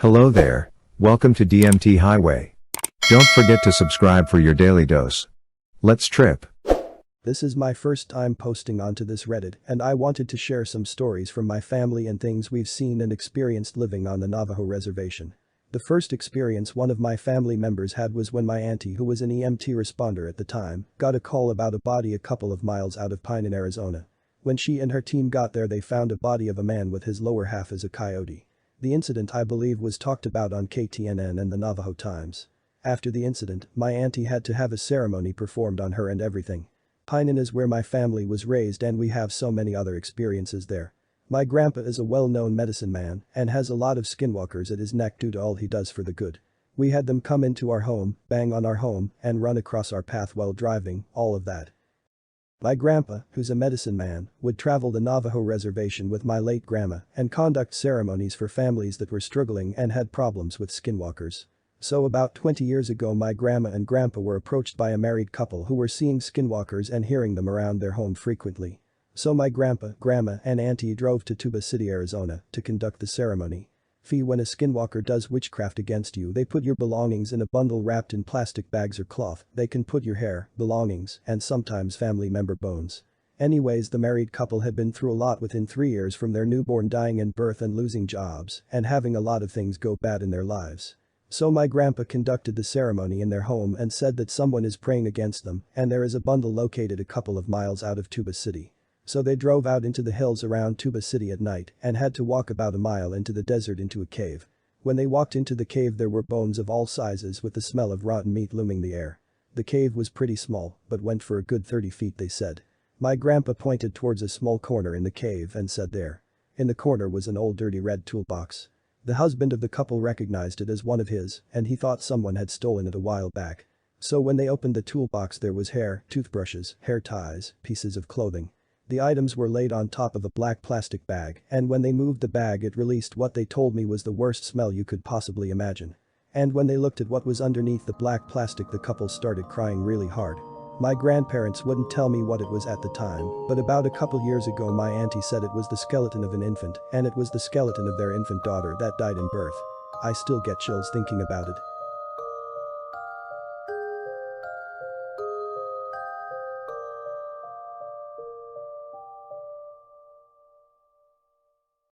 Hello there, welcome to DMT Highway. Don't forget to subscribe for your daily dose. Let's trip. This is my first time posting onto this Reddit, and I wanted to share some stories from my family and things we've seen and experienced living on the Navajo reservation. The first experience one of my family members had was when my auntie, who was an EMT responder at the time, got a call about a body a couple of miles out of Pine in Arizona. When she and her team got there, they found a body of a man with his lower half as a coyote. The incident, I believe, was talked about on KTNN and the Navajo Times. After the incident, my auntie had to have a ceremony performed on her and everything. Pine is where my family was raised, and we have so many other experiences there. My grandpa is a well-known medicine man and has a lot of skinwalkers at his neck due to all he does for the good. We had them come into our home, bang on our home, and run across our path while driving, all of that. My grandpa, who's a medicine man, would travel the Navajo reservation with my late grandma and conduct ceremonies for families that were struggling and had problems with skinwalkers. So about 20 years ago, my grandma and grandpa were approached by a married couple who were seeing skinwalkers and hearing them around their home frequently. So my grandpa, grandma and auntie drove to Tuba City, Arizona to conduct the ceremony. When a skinwalker does witchcraft against you, they put your belongings in a bundle wrapped in plastic bags or cloth. They can put your hair, belongings, and sometimes family member bones. Anyways, the married couple had been through a lot within 3 years, from their newborn dying in birth and losing jobs and having a lot of things go bad in their lives. So my grandpa conducted the ceremony in their home and said that someone is praying against them, and there is a bundle located a couple of miles out of Tuba City. So they drove out into the hills around Tuba City at night and had to walk about a mile into the desert into a cave. When they walked into the cave, there were bones of all sizes with the smell of rotten meat looming the air. The cave was pretty small, but went for a good 30 feet, they said. My grandpa pointed towards a small corner in the cave and said there. In the corner was an old dirty red toolbox. The husband of the couple recognized it as one of his, and he thought someone had stolen it a while back. So when they opened the toolbox, there was hair, toothbrushes, hair ties, pieces of clothing. The items were laid on top of a black plastic bag, and when they moved the bag, it released what they told me was the worst smell you could possibly imagine. And when they looked at what was underneath the black plastic, the couple started crying really hard. My grandparents wouldn't tell me what it was at the time, but about a couple years ago my auntie said it was the skeleton of an infant, and it was the skeleton of their infant daughter that died in birth. I still get chills thinking about it.